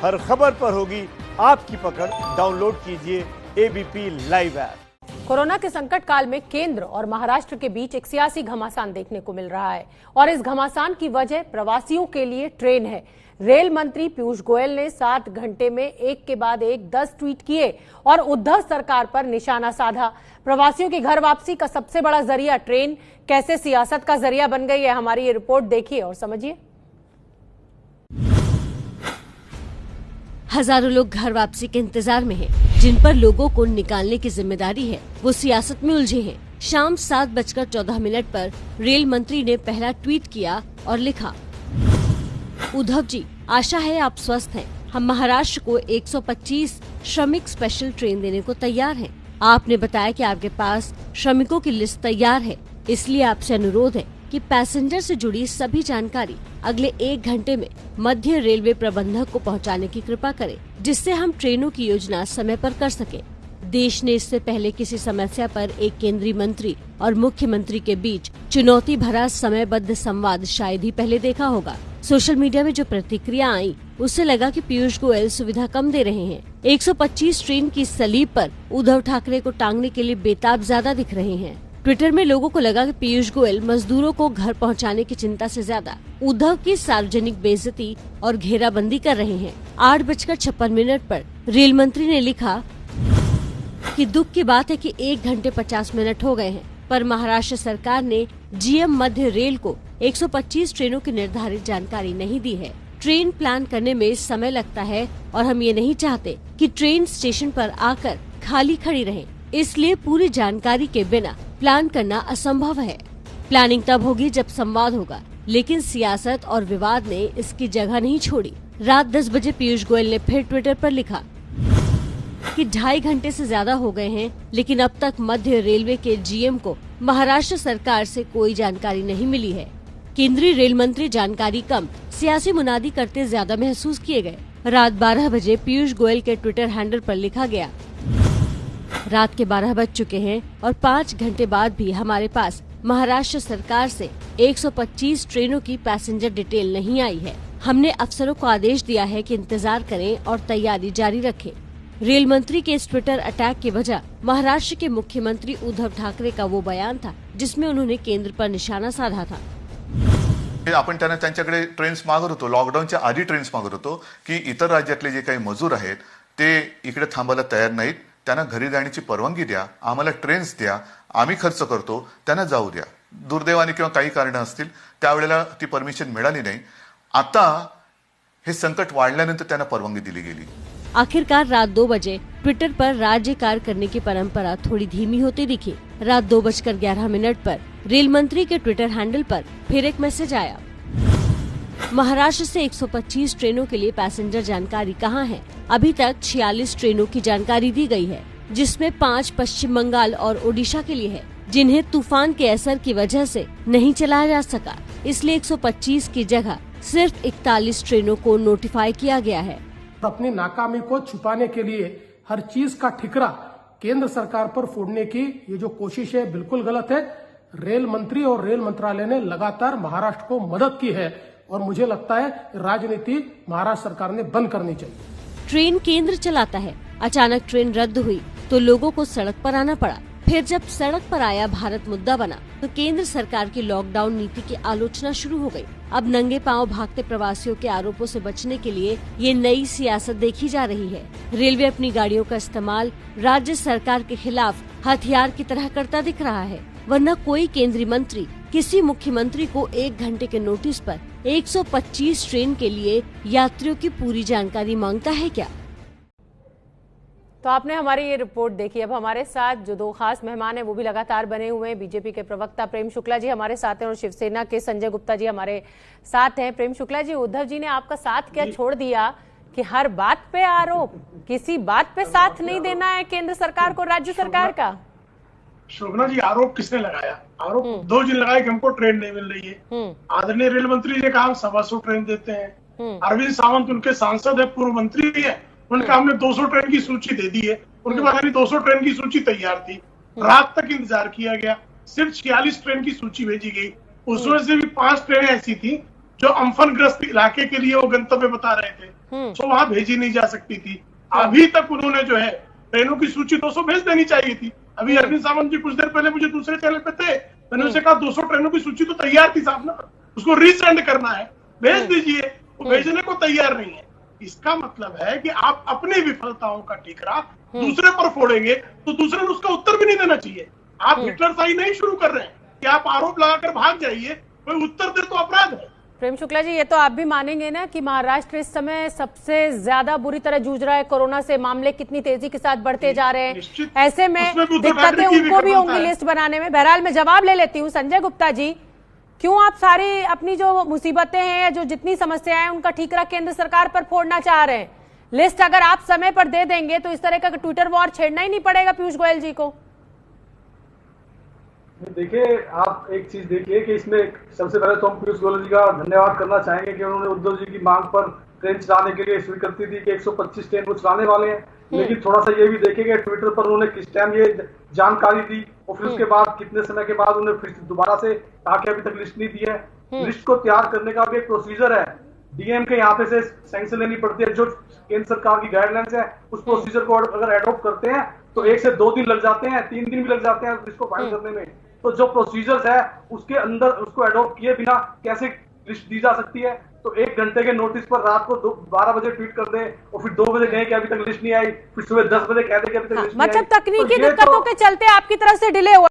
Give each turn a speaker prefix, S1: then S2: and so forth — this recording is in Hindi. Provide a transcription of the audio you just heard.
S1: हर खबर पर होगी आपकी पकड़। डाउनलोड कीजिए एबीपी लाइव ऐप।
S2: कोरोना के संकट काल में केंद्र और महाराष्ट्र के बीच एक सियासी घमासान देखने को मिल रहा है और इस घमासान की वजह प्रवासियों के लिए ट्रेन है। रेल मंत्री पीयूष गोयल ने 7 घंटे में एक के बाद एक 10 ट्वीट किए और उद्धव सरकार पर निशाना साधा। प्रवासियों की घर वापसी का सबसे बड़ा जरिया ट्रेन कैसे सियासत का जरिया बन गई है, हमारी ये रिपोर्ट देखिए और समझिए।
S3: हजारों लोग घर वापसी के इंतजार में हैं, जिन पर लोगों को निकालने की जिम्मेदारी है, वो सियासत में उलझे हैं। शाम 7:14 पर रेल मंत्री ने पहला ट्वीट किया और लिखा, उद्धव जी, आशा है आप स्वस्थ हैं। हम महाराष्ट्र को 125 श्रमिक स्पेशल ट्रेन देने को तैयार हैं। आपने बताया कि आपके पास श्रमिकों की लिस्ट तैयार है, इसलिए आपसे अनुरोध है कि पैसेंजर से जुड़ी सभी जानकारी अगले 1 घंटे में मध्य रेलवे प्रबंधक को पहुंचाने की कृपा करें, जिससे हम ट्रेनों की योजना समय पर कर सकें। देश ने इससे पहले किसी समस्या पर एक केंद्रीय मंत्री और मुख्यमंत्री के बीच चुनौती भरा समयबद्ध संवाद शायद ही पहले देखा होगा। सोशल मीडिया में जो प्रतिक्रिया आई, उससे लगा कि पीयूष गोयल सुविधा कम दे रहे हैं। 125 ट्रेन की सलीब पर उद्धव ठाकरे को टांगने के लिए बेताब ज्यादा दिख रहे हैं। ट्विटर में लोगों को लगा कि पीयूष गोयल मजदूरों को घर पहुंचाने की चिंता से ज्यादा उद्धव की सार्वजनिक बेइज्जती और घेराबंदी कर रहे हैं। 8:56 पर रेल मंत्री ने लिखा कि दुख की बात है कि 1 घंटे 50 मिनट हो गए हैं, पर महाराष्ट्र सरकार ने जीएम मध्य रेल को 125 ट्रेनों की निर्धारित जानकारी नहीं दी है। ट्रेन प्लान करने में समय लगता है और हम ये नहीं चाहते कि ट्रेन स्टेशन पर आकर खाली खड़ी रहे, इसलिए पूरी जानकारी के बिना प्लान करना असंभव है। प्लानिंग तब होगी जब संवाद होगा, लेकिन सियासत और विवाद ने इसकी जगह नहीं छोड़ी। रात 10 बजे पीयूष गोयल ने फिर ट्विटर पर लिखा कि 2.5 घंटे से ज्यादा हो गए हैं, लेकिन अब तक मध्य रेलवे के जीएम को महाराष्ट्र सरकार से कोई जानकारी नहीं मिली है। केंद्रीय रेल मंत्री जानकारी कम, सियासी मुनादी करते ज्यादा महसूस किए गए। रात 12 बजे पीयूष गोयल के ट्विटर हैंडल पर लिखा गया, रात के 12 बज चुके हैं और 5 घंटे बाद भी हमारे पास महाराष्ट्र सरकार से 125 ट्रेनों की पैसेंजर डिटेल नहीं आई है। हमने अफसरों को आदेश दिया है कि इंतजार करें और तैयारी जारी रखें। रेल मंत्री के इस ट्विटर अटैक की वजह महाराष्ट्र के मुख्यमंत्री उद्धव ठाकरे का वो बयान था, जिसमें उन्होंने केंद्र पर निशाना साधा था।
S4: आपण त्यांच्याकडे ट्रेन्स मागत होतो, लॉकडाऊनच्या आधी ट्रेन्स मागत होतो की इतर राज्यातले जे काही मजूर आहेत ते इकडे थांबायला तयार नाहीत, त्यांना घरी जाण्याची परवानगी द्या, आम्हाला ट्रेन्स द्या, आम्ही खर्च करतो, त्यांना जाऊ द्या। दुर्दैवाने किंवा काही कारण असतील त्यावेळेला ती परमिशन मिळाली नाही। आता हे संकट वाढल्यानंतर त्यांना परवानगी दिली गेली।
S3: आखिरकार रात 2 बजे ट्विटर पर राज्य कार्य करने की परंपरा थोड़ी धीमी होती दिखी। रात 2:11 पर रेल मंत्री के ट्विटर हैंडल पर फिर एक मैसेज आया, महाराष्ट्र से 125 ट्रेनों के लिए पैसेंजर जानकारी कहाँ है? अभी तक 46 ट्रेनों की जानकारी दी गई है, जिसमें 5 पश्चिम बंगाल और ओडिशा के लिए है, जिन्हें तूफान के असर की वजह से नहीं चलाया जा सका। इसलिए 125 की जगह सिर्फ 41 ट्रेनों को नोटिफाई किया गया है।
S5: अपनी नाकामी को छुपाने के लिए हर चीज का ठिकरा केंद्र सरकार पर फोड़ने की ये जो कोशिश है बिल्कुल गलत है। रेल मंत्री और रेल मंत्रालय ने लगातार महाराष्ट्र को मदद की है और मुझे लगता है राजनीति महाराष्ट्र सरकार ने बंद करनी चाहिए।
S3: ट्रेन केंद्र चलाता है, अचानक ट्रेन रद्द हुई तो लोगों को सड़क पर आना पड़ा। फिर जब सड़क पर आया भारत मुद्दा बना तो केंद्र सरकार की लॉकडाउन नीति की आलोचना शुरू हो गई। अब नंगे पांव भागते प्रवासियों के आरोपों से बचने के लिए ये नई सियासत देखी जा रही है। रेलवे अपनी गाड़ियों का इस्तेमाल राज्य सरकार के खिलाफ हथियार की तरह करता दिख रहा है, वरना कोई केंद्रीय मंत्री किसी मुख्यमंत्री को 1 घंटे के नोटिस पर 125 ट्रेन के लिए यात्रियों की पूरी जानकारी मांगता है क्या?
S2: तो आपने हमारी ये रिपोर्ट देखी। अब हमारे साथ जो 2 खास मेहमान हैं वो भी लगातार बने हुए हैं। बीजेपी के प्रवक्ता प्रेम शुक्ला जी हमारे साथ हैं और शिवसेना के संजय गुप्ता जी हमारे साथ हैं। प्रेम शुक्ला जी, उद्धव जी ने आपका साथ क्या छोड़ दिया कि हर बात पे आरोप, किसी बात पे साथ नहीं देना है केंद्र सरकार को, राज्य सरकार का?
S6: शोभना जी, आरोप किसने लगाया? आरोप उद्धव जी लगाए कि हमको ट्रेन नहीं मिल रही है। आदरणीय रेल मंत्री ने कहा हम 125 ट्रेन देते हैं। अरविंद सावंत उनके सांसद है, पूर्व मंत्री है, उनका हमने 200 ट्रेन की सूची दे दी है। उनके पास 200 ट्रेन की सूची तैयार थी। रात तक इंतजार किया गया, सिर्फ 46 ट्रेन की सूची भेजी गई। उसमें से भी 5 ट्रेनें ऐसी थी जो अम्फनग्रस्त इलाके के लिए वो गंतव्य बता रहे थे। तो वहां भेजी नहीं जा सकती थी। अभी तक उन्होंने जो है ट्रेनों की सूची 200 भेज देनी चाहिए थी। अभी अरविंद सावंत जी कुछ देर पहले मुझे दूसरे चैनल पे थे, मैंने उनसे कहा 200 ट्रेनों की सूची तो तैयार थी साहब ना, उसको रीसेंड करना है, भेज दीजिए। वो भेजने को तैयार नहीं है। इसका मतलब है कि आप अपनी विफलताओं का ठीकरा दूसरे पर फोड़ेंगे तो दूसरे ने उसका उत्तर भी नहीं देना चाहिए। आप हिटलरशाही नहीं शुरू कर रहे हैं कि आप आरोप लगाकर भाग जाइए, कोई उत्तर दे तो अपराध है।
S2: प्रेम शुक्ला जी, ये तो आप भी मानेंगे ना कि महाराष्ट्र इस समय सबसे ज्यादा बुरी तरह जूझ रहा है कोरोना से। मामले कितनी तेजी के साथ बढ़ते जा रहे हैं, ऐसे में दिक्कतें उनको भी होंगी लिस्ट बनाने में। बहरहाल मैं जवाब ले लेती हूँ। संजय गुप्ता जी, क्यों आप सारी अपनी जो मुसीबतें हैं या जो जितनी समस्याएं हैं उनका ठीकरा केंद्र सरकार पर फोड़ना चाह रहे हैं? लिस्ट अगर आप समय पर दे देंगे तो इस तरह का ट्विटर वॉर छेड़ना ही नहीं पड़ेगा पीयूष गोयल जी को।
S7: देखिए, आप एक चीज देखिए कि इसमें सबसे पहले तो हम पीयूष गोयल जी का धन्यवाद करना चाहेंगे कि उन्होंने उद्धव जी की मांग पर ट्रेन चलाने के लिए स्वीकृति दी कि 125 ट्रेन वो चलाने वाले हैं। लेकिन थोड़ा सा ये भी देखेंगे ट्विटर पर उन्होंने किस टाइम ये जानकारी दी और फिर उसके बाद कितने समय के बाद उन्होंने फिर दोबारा से कहा कि अभी तक लिस्ट नहीं दी है। लिस्ट को तैयार करने का भी एक प्रोसीजर है, डीएम के यहाँ पे से सैंक्शन लेनी पड़ती है। जो केंद्र सरकार की गाइडलाइंस है उस प्रोसीजर को अगर एडॉप्ट करते हैं तो 1 से 2 दिन लग जाते हैं, 3 दिन भी लग जाते हैं लिस्ट को फाइल करने में। तो जो प्रोसीजर्स है उसके अंदर उसको एडॉप्ट किए बिना कैसे लिस्ट दी जा सकती है? तो 1 घंटे के नोटिस पर रात को 12 बजे ट्वीट कर दे और फिर 2 बजे कहें कि अभी तक लिस्ट नहीं आई, फिर सुबह 10 बजे कह दे कि अभी तक लिस्ट नहीं आई।
S2: मतलब तकनीकी दिक्कतों के चलते आपकी तरफ से डिले हुआ।